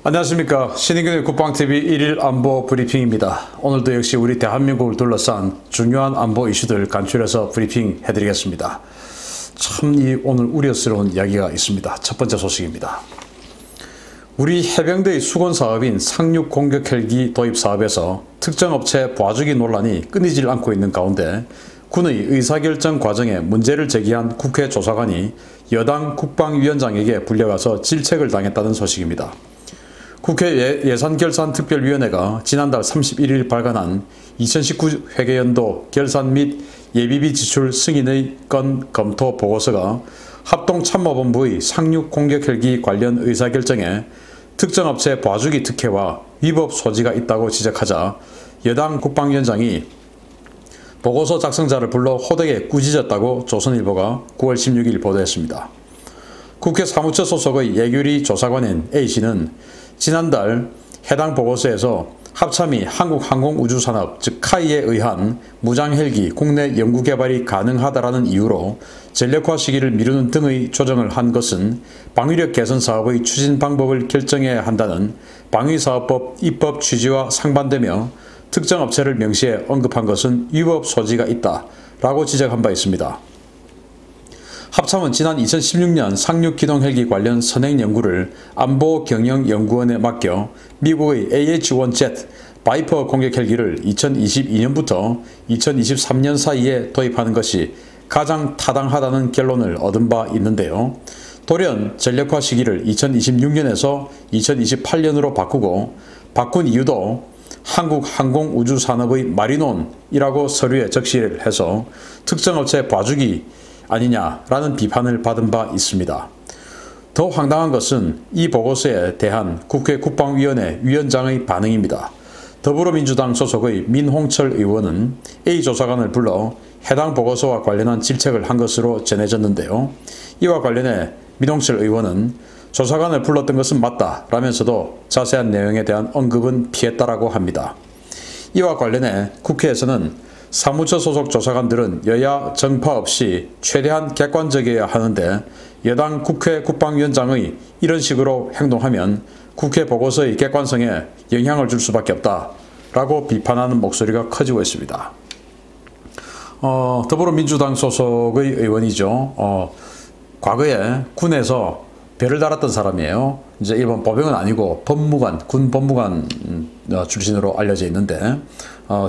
안녕하십니까. 신인균의 국방TV 1일 안보 브리핑입니다. 오늘도 역시 우리 대한민국을 둘러싼 중요한 안보 이슈들 간추려서 브리핑 해드리겠습니다. 참 오늘 우려스러운 이야기가 있습니다. 첫 번째 소식입니다. 우리 해병대의 수건 사업인 상륙 공격 헬기 도입 사업에서 특정 업체 봐주기 논란이 끊이질 않고 있는 가운데 군의 의사결정 과정에 문제를 제기한 국회 조사관이 여당 국방위원장에게 불려가서 질책을 당했다는 소식입니다. 국회 예산결산특별위원회가 지난달 31일 발간한 2019 회계연도 결산 및 예비비 지출 승인의 건 검토 보고서가 합동참모본부의 상륙 공격 헬기 관련 의사결정에 특정 업체 봐주기 특혜와 위법 소지가 있다고 지적하자 여당 국방위원장이 보고서 작성자를 불러 호되게 꾸짖었다고 조선일보가 9월 16일 보도했습니다. 국회 사무처 소속의 예규리 조사관인 A씨는 지난달 해당 보고서에서 합참이 한국항공우주산업 즉 카이에 의한 무장헬기 국내 연구개발이 가능하다라는 이유로 전력화 시기를 미루는 등의 조정을 한 것은 방위력 개선 사업의 추진 방법을 결정해야 한다는 방위사업법 입법 취지와 상반되며 특정 업체를 명시해 언급한 것은 위법 소지가 있다라고 지적한 바 있습니다. 합참은 지난 2016년 상륙기동 헬기 관련 선행 연구를 안보경영연구원에 맡겨 미국의 AH-1Z 바이퍼 공격 헬기를 2022년부터 2023년 사이에 도입하는 것이 가장 타당하다는 결론을 얻은 바 있는데요. 돌연 전력화 시기를 2026년에서 2028년으로 바꾸고 바꾼 이유도 한국항공우주산업의 마리논이라고 서류에 적시를 해서 특정 업체 봐주기 아니냐라는 비판을 받은 바 있습니다. 더 황당한 것은 이 보고서에 대한 국회 국방위원회 위원장의 반응입니다. 더불어민주당 소속의 민홍철 의원은 A 조사관을 불러 해당 보고서와 관련한 질책을 한 것으로 전해졌는데요. 이와 관련해 민홍철 의원은 조사관을 불렀던 것은 맞다 라면서도 자세한 내용에 대한 언급은 피했다라고 합니다. 이와 관련해 국회에서는 사무처 소속 조사관들은 여야 정파 없이 최대한 객관적이어야 하는데 여당 국회 국방위원장의 이런 식으로 행동하면 국회 보고서의 객관성에 영향을 줄 수밖에 없다라고 비판하는 목소리가 커지고 있습니다. 더불어민주당 소속의 의원이죠. 과거에 군에서 별을 달았던 사람이에요. 이제 일본 보병은 아니고 법무관, 군 법무관 출신으로 알려져 있는데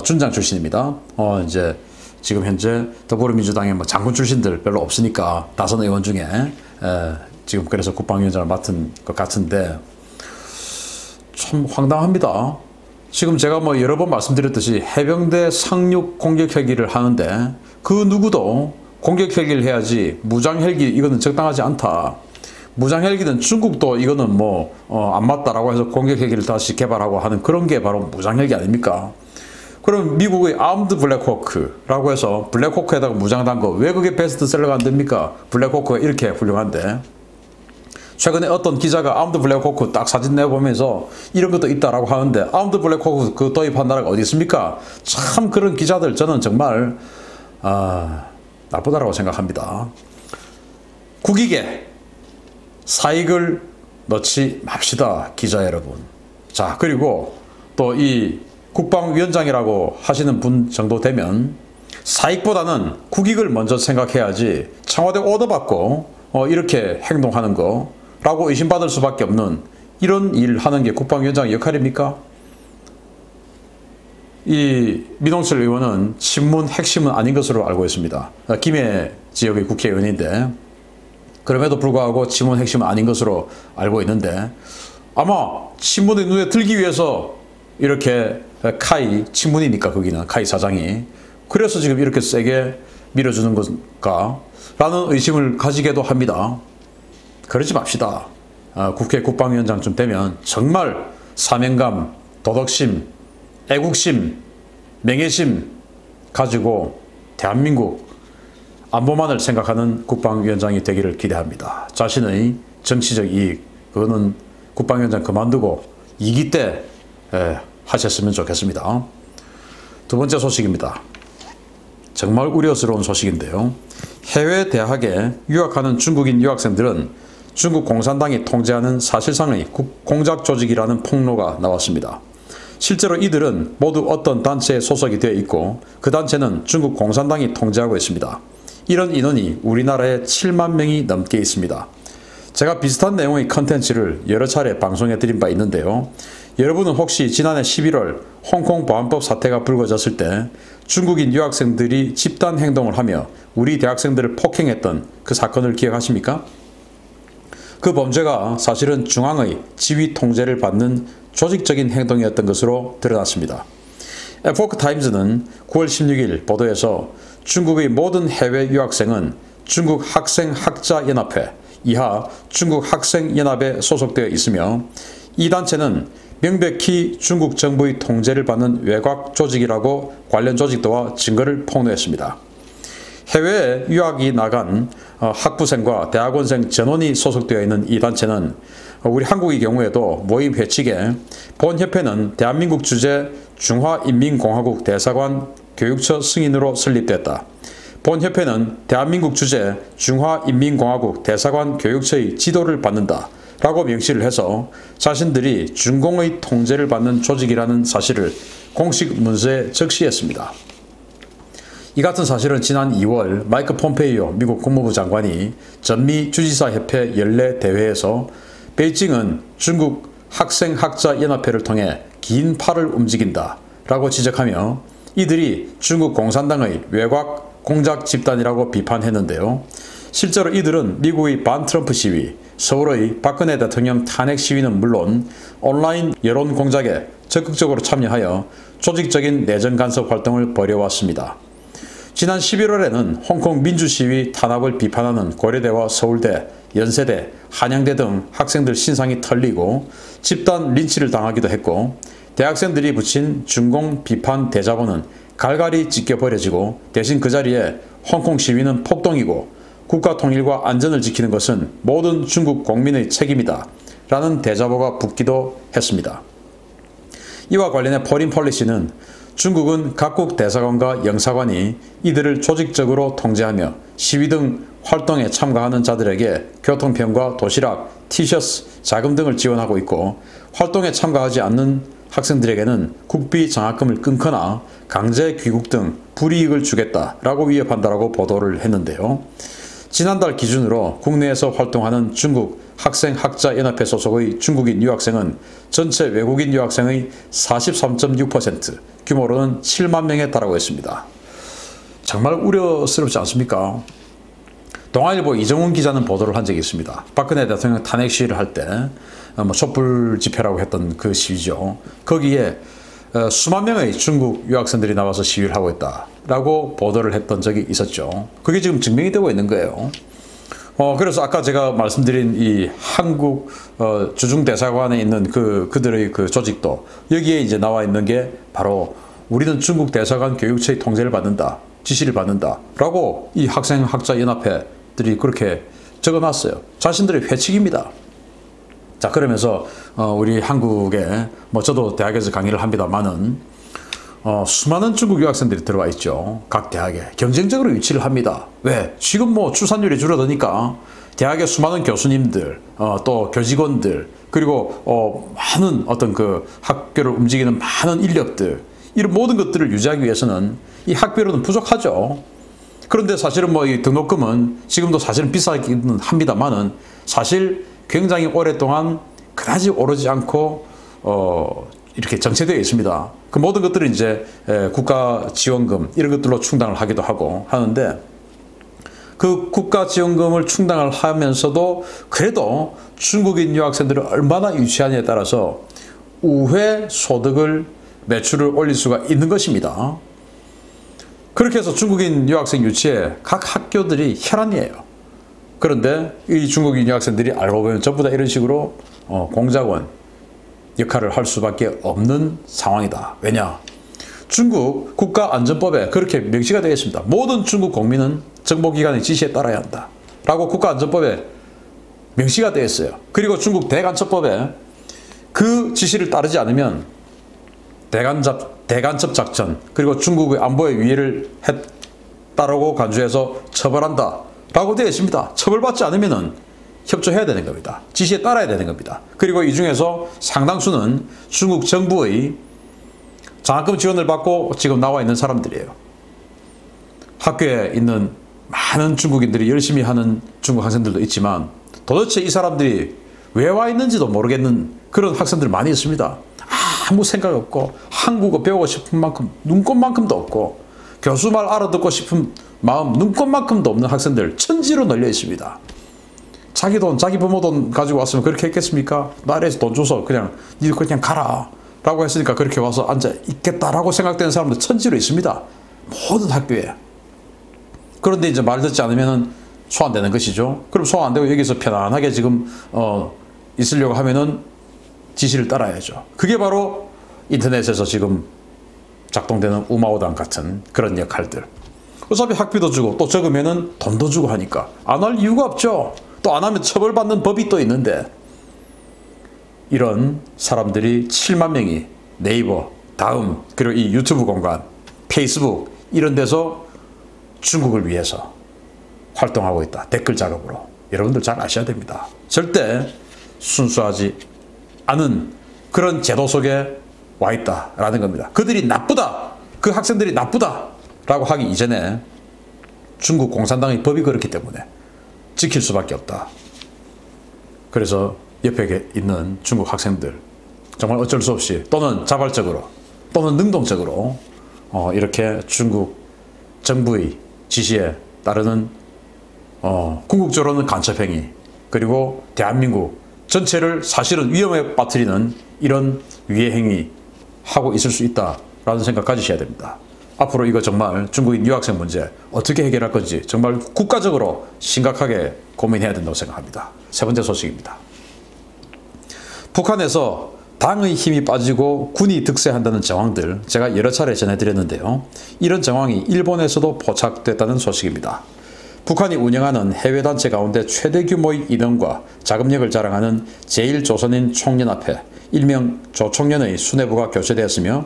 준장 출신입니다. 이제 지금 현재 더불어민주당의 장군 출신들 별로 없으니까 다선 의원 중에 지금 그래서 국방위원장을 맡은 것 같은데 참 황당합니다. 지금 제가 여러 번 말씀드렸듯이 해병대 상륙 공격 헬기를 하는데 그 누구도 공격 헬기를 해야지 무장 헬기 이거는 적당하지 않다. 무장 헬기는 중국도 이거는 안 맞다라고 해서 공격 헬기를 다시 개발하고 하는 그런 게 바로 무장 헬기 아닙니까? 그럼 미국의 아임드 블랙호크라고 해서 블랙호크에다가 무장한 거 왜 그게 베스트셀러가 안 됩니까? 블랙호크가 이렇게 훌륭한데. 최근에 어떤 기자가 아임드 블랙호크 딱 사진 내보면서 이런 것도 있다라고 하는데 아임드 블랙호크 그 도입한 나라가 어디 있습니까? 참 그런 기자들 저는 정말 나쁘다라고 생각합니다. 국익에 사익을 넣지 맙시다, 기자 여러분. 자, 그리고 또 이 국방위원장이라고 하시는 분 정도 되면 사익보다는 국익을 먼저 생각해야지 청와대 오더 받고 이렇게 행동하는 거라고 의심받을 수밖에 없는 이런 일 하는 게 국방위원장의 역할입니까? 이 민홍철 의원은 친문 핵심은 아닌 것으로 알고 있습니다. 김해 지역의 국회의원인데 그럼에도 불구하고 친문 핵심은 아닌 것으로 알고 있는데 아마 친문의 눈에 들기 위해서 이렇게 카이 친문이니까 거기는 카이 사장이 그래서 지금 이렇게 세게 밀어주는 것일까 라는 의심을 가지게도 합니다. 그러지 맙시다. 국회 국방위원장쯤 되면 정말 사명감, 도덕심, 애국심, 명예심 가지고 대한민국 안보만을 생각하는 국방위원장이 되기를 기대합니다. 자신의 정치적 이익, 그거는 국방위원장 그만두고 2기 때 하셨으면 좋겠습니다. 두 번째 소식입니다. 정말 우려스러운 소식인데요. 해외 대학에 유학하는 중국인 유학생들은 중국 공산당이 통제하는 사실상의 공작 조직이라는 폭로가 나왔습니다. 실제로 이들은 모두 어떤 단체에 소속이 되어 있고 그 단체는 중국 공산당이 통제하고 있습니다. 이런 인원이 우리나라에 7만 명이 넘게 있습니다. 제가 비슷한 내용의 컨텐츠를 여러 차례 방송해 드린 바 있는데요. 여러분은 혹시 지난해 11월 홍콩 보안법 사태가 불거졌을 때 중국인 유학생들이 집단 행동을 하며 우리 대학생들을 폭행했던 그 사건을 기억하십니까? 그 범죄가 사실은 중앙의 지휘 통제를 받는 조직적인 행동이었던 것으로 드러났습니다. 에포크타임즈는 9월 16일 보도에서 중국의 모든 해외 유학생은 중국 학생학자연합회 이하 중국학생연합에 소속되어 있으며 이 단체는 명백히 중국 정부의 통제를 받는 외곽 조직이라고 관련 조직도와 증거를 폭로했습니다. 해외에 유학이 나간 학부생과 대학원생 전원이 소속되어 있는 이 단체는 우리 한국의 경우에도 모임 회칙에 본 협회는 대한민국 주재 중화인민공화국 대사관 교육처 승인으로 설립됐다. 본 협회는 대한민국 주재 중화인민공화국 대사관 교육처의 지도를 받는다 라고 명시를 해서 자신들이 중공의 통제를 받는 조직이라는 사실을 공식 문서에 적시했습니다. 이 같은 사실은 지난 2월 마이크 폼페이오 미국 국무부 장관이 전미 주지사협회 연례 대회에서 베이징은 중국 학생학자연합회를 통해 긴 팔을 움직인다 라고 지적하며 이들이 중국 공산당의 외곽 공작 집단이라고 비판했는데요. 실제로 이들은 미국의 반트럼프 시위, 서울의 박근혜 대통령 탄핵 시위는 물론 온라인 여론 공작에 적극적으로 참여하여 조직적인 내정 간섭 활동을 벌여왔습니다. 지난 11월에는 홍콩 민주시위 탄압을 비판하는 고려대와 서울대, 연세대, 한양대 등 학생들 신상이 털리고 집단 린치를 당하기도 했고 대학생들이 붙인 중공 비판 대자보는 갈갈이 찢겨버려지고 대신 그 자리에 홍콩 시위는 폭동이고 국가 통일과 안전을 지키는 것은 모든 중국 국민의 책임이다 라는 대자보가 붙기도 했습니다. 이와 관련해 포린 폴리시는 중국은 각국 대사관과 영사관이 이들을 조직적으로 통제하며 시위 등 활동에 참가하는 자들에게 교통편과 도시락, 티셔츠, 자금 등을 지원하고 있고 활동에 참가하지 않는 학생들에게는 국비 장학금을 끊거나 강제 귀국 등 불이익을 주겠다라고 위협한다라고 보도를 했는데요. 지난달 기준으로 국내에서 활동하는 중국 학생학자연합회 소속의 중국인 유학생은 전체 외국인 유학생의 43.6%, 규모로는 7만 명에 달하고 있습니다. 정말 우려스럽지 않습니까? 동아일보 이정훈 기자는 보도를 한 적이 있습니다. 박근혜 대통령 탄핵 시위를 할 때 촛불 집회라고 했던 그 시위죠. 거기에 수만 명의 중국 유학생들이 나와서 시위를 하고 있다라고 보도를 했던 적이 있었죠. 그게 지금 증명이 되고 있는 거예요. 그래서 아까 제가 말씀드린 이 한국 주중대사관에 있는 그들의 그 조직도 여기에 이제 나와 있는 게 바로 우리는 중국 대사관 교육처의 통제를 받는다, 지시를 받는다 라고 이 학생학자연합회들이 그렇게 적어놨어요. 자신들의 회칙입니다. 자, 그러면서 우리 한국에 저도 대학에서 강의를 합니다만은 수많은 중국 유학생들이 들어와 있죠. 각 대학에 경쟁적으로 위치를 합니다. 왜? 지금 출산율이 줄어드니까 대학의 수많은 교수님들, 또 교직원들, 그리고 많은 어떤 그 학교를 움직이는 많은 인력들, 이런 모든 것들을 유지하기 위해서는 이 학비로는 부족하죠. 그런데 사실은 이 등록금은 지금도 사실은 비싸기는 합니다만은 사실 굉장히 오랫동안 그다지 오르지 않고 이렇게 정체되어 있습니다. 그 모든 것들을 이제 국가 지원금 이런 것들로 충당을 하기도 하고 하는데 그 국가 지원금을 충당을 하면서도 그래도 중국인 유학생들을 얼마나 유치하냐에 따라서 우회 소득을 매출을 올릴 수가 있는 것입니다. 그렇게 해서 중국인 유학생 유치에 각 학교들이 혈안이에요. 그런데 이 중국인 유학생들이 알고 보면 전부 다 이런 식으로 공작원 역할을 할 수밖에 없는 상황이다. 왜냐? 중국 국가안전법에 그렇게 명시가 되어 있습니다. 모든 중국 국민은 정보기관의 지시에 따라야 한다 라고 국가안전법에 명시가 되어 있어요. 그리고 중국 대간첩법에 그 지시를 따르지 않으면 대간첩 작전 그리고 중국의 안보에 위해를 했다라고 간주해서 처벌한다 라고 되어 있습니다. 처벌받지 않으면 협조해야 되는 겁니다. 지시에 따라야 되는 겁니다. 그리고 이 중에서 상당수는 중국 정부의 장학금 지원을 받고 지금 나와 있는 사람들이에요. 학교에 있는 많은 중국인들이 열심히 하는 중국 학생들도 있지만 도대체 이 사람들이 왜 와 있는지도 모르겠는 그런 학생들 많이 있습니다. 아무 생각 없고 한국어 배우고 싶은 만큼 눈꽃만큼도 없고 교수 말 알아듣고 싶은 마음 눈꽃만큼도 없는 학생들 천지로 널려 있습니다. 자기 돈, 자기 부모 돈 가지고 왔으면 그렇게 했겠습니까? 나라에서 돈 줘서 그냥 니들 그냥 가라 라고 했으니까 그렇게 와서 앉아 있겠다라고 생각되는 사람도 천지로 있습니다. 모든 학교에. 그런데 이제 말 듣지 않으면 소환되는 것이죠. 그럼 소환 안 되고 여기서 편안하게 지금 있으려고 하면은 지시를 따라야죠. 그게 바로 인터넷에서 지금 작동되는 우마오당 같은 그런 역할들. 어차피 학비도 주고 또 적으면은 돈도 주고 하니까 안 할 이유가 없죠. 또 안 하면 처벌받는 법이 또 있는데 이런 사람들이 7만 명이 네이버, 다음, 그리고 이 유튜브 공간, 페이스북 이런 데서 중국을 위해서 활동하고 있다. 댓글 작업으로. 여러분들 잘 아셔야 됩니다. 절대 순수하지 않은 그런 제도 속에 와 있다라는 겁니다. 그들이 나쁘다. 그 학생들이 나쁘다라고 하기 이전에 중국 공산당의 법이 그렇기 때문에 지킬 수밖에 없다. 그래서 옆에 있는 중국 학생들 정말 어쩔 수 없이 또는 자발적으로 또는 능동적으로 이렇게 중국 정부의 지시에 따르는 궁극적으로는 간첩행위 그리고 대한민국 전체를 사실은 위험에 빠뜨리는 이런 위해 행위 하고 있을 수 있다라는 생각 가지셔야 됩니다. 앞으로 이거 정말 중국인 유학생 문제 어떻게 해결할 건지 정말 국가적으로 심각하게 고민해야 된다고 생각합니다. 세 번째 소식입니다. 북한에서 당의 힘이 빠지고 군이 득세한다는 정황들 제가 여러 차례 전해드렸는데요. 이런 정황이 일본에서도 포착됐다는 소식입니다. 북한이 운영하는 해외단체 가운데 최대 규모의 인원과 자금력을 자랑하는 제1조선인 총연합회, 일명 조총련의 수뇌부가 교체되었으며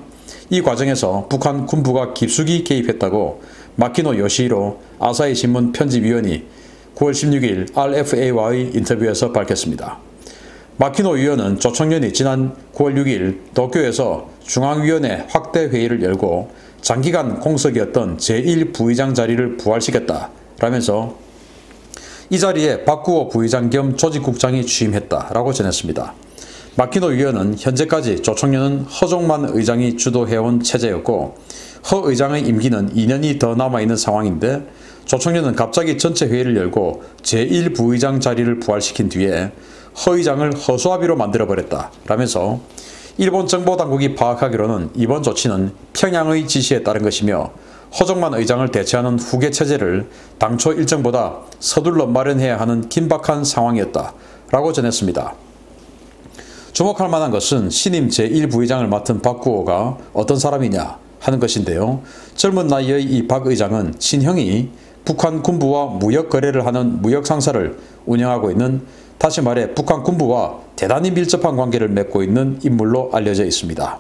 이 과정에서 북한 군부가 깊숙이 개입했다고 마키노 요시히로 아사히 신문 편집위원이 9월 16일 RFA와의 인터뷰에서 밝혔습니다. 마키노 위원은 조총련이 지난 9월 6일 도쿄에서 중앙위원회 확대 회의를 열고 장기간 공석이었던 제1부의장 자리를 부활시켰다 라면서 이 자리에 박구호 부의장 겸 조직국장이 취임했다라고 전했습니다. 마키노 위원은 현재까지 조총련은 허종만 의장이 주도해온 체제였고 허 의장의 임기는 2년이 더 남아있는 상황인데 조총련은 갑자기 전체 회의를 열고 제1부의장 자리를 부활시킨 뒤에 허 의장을 허수아비로 만들어버렸다 라면서 일본 정보당국이 파악하기로는 이번 조치는 평양의 지시에 따른 것이며 허정만 의장을 대체하는 후계 체제를 당초 일정보다 서둘러 마련해야 하는 긴박한 상황이었다 라고 전했습니다. 주목할 만한 것은 신임 제1부의장을 맡은 박구호가 어떤 사람이냐 하는 것인데요. 젊은 나이의 이 박 의장은 친형이 북한 군부와 무역 거래를 하는 무역 상사를 운영하고 있는 다시 말해 북한 군부와 대단히 밀접한 관계를 맺고 있는 인물로 알려져 있습니다.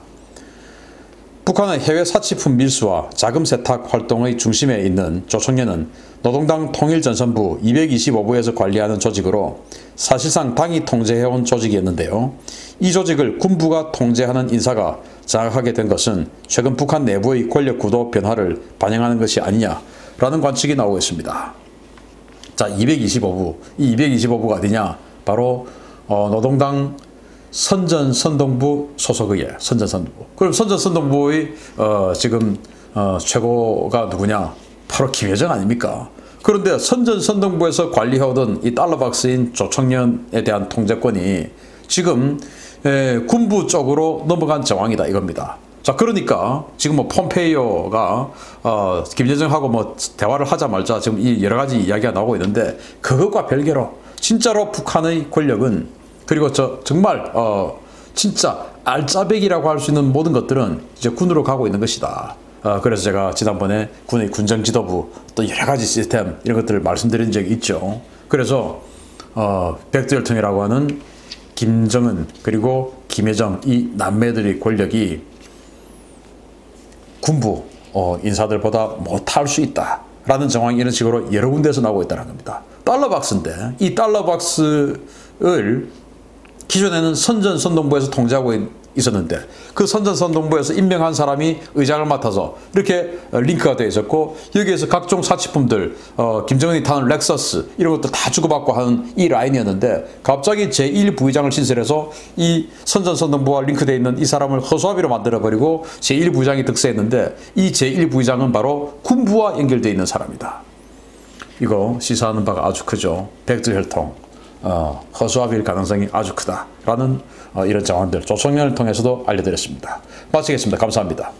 북한의 해외 사치품 밀수와 자금 세탁 활동의 중심에 있는 조총련은 노동당 통일전선부 225부에서 관리하는 조직으로 사실상 당이 통제해온 조직이었는데요. 이 조직을 군부가 통제하는 인사가 장악하게 된 것은 최근 북한 내부의 권력 구도 변화를 반영하는 것이 아니냐라는 관측이 나오고 있습니다. 자, 225부. 이 225부가 어디냐? 바로 노동당 선전선동부 소속의 선전선동부. 그럼 선전선동부의 지금 최고가 누구냐? 바로 김여정 아닙니까? 그런데 선전선동부에서 관리해오던 이 달러박스인 조총련에 대한 통제권이 지금 군부 쪽으로 넘어간 정황이다 이겁니다. 자, 그러니까 지금 뭐 폼페이오가 김여정하고 뭐 대화를 하자 말자 지금 이 여러 가지 이야기가 나오고 있는데 그것과 별개로 진짜로 북한의 권력은 그리고 정말 진짜 알짜배기라고 할 수 있는 모든 것들은 이제 군으로 가고 있는 것이다. 그래서 제가 지난번에 군의 군정지도부 또 여러 가지 시스템 이런 것들을 말씀드린 적이 있죠. 그래서 백두혈통이라고 하는 김정은 그리고 김여정 이 남매들의 권력이 군부 인사들보다 못할 수 있다라는 정황이 이런 식으로 여러 군데에서 나오고 있다는 겁니다. 달러박스인데 이 달러박스를 기존에는 선전선동부에서 통제하고 있었는데 그 선전선동부에서 임명한 사람이 의장을 맡아서 이렇게 링크가 되어 있었고 여기에서 각종 사치품들 김정은이 타는 렉서스 이런 것도 다 주고받고 하는 이 라인이었는데 갑자기 제1부의장을 신설해서 이 선전선동부와 링크되어 있는 이 사람을 허수아비로 만들어버리고 제1부의장이 득세했는데 이 제1부의장은 바로 군부와 연결되어 있는 사람이다. 이거 시사하는 바가 아주 크죠. 백두혈통 허수아비일 가능성이 아주 크다라는 이런 정황들 조청년을 통해서도 알려드렸습니다. 마치겠습니다. 감사합니다.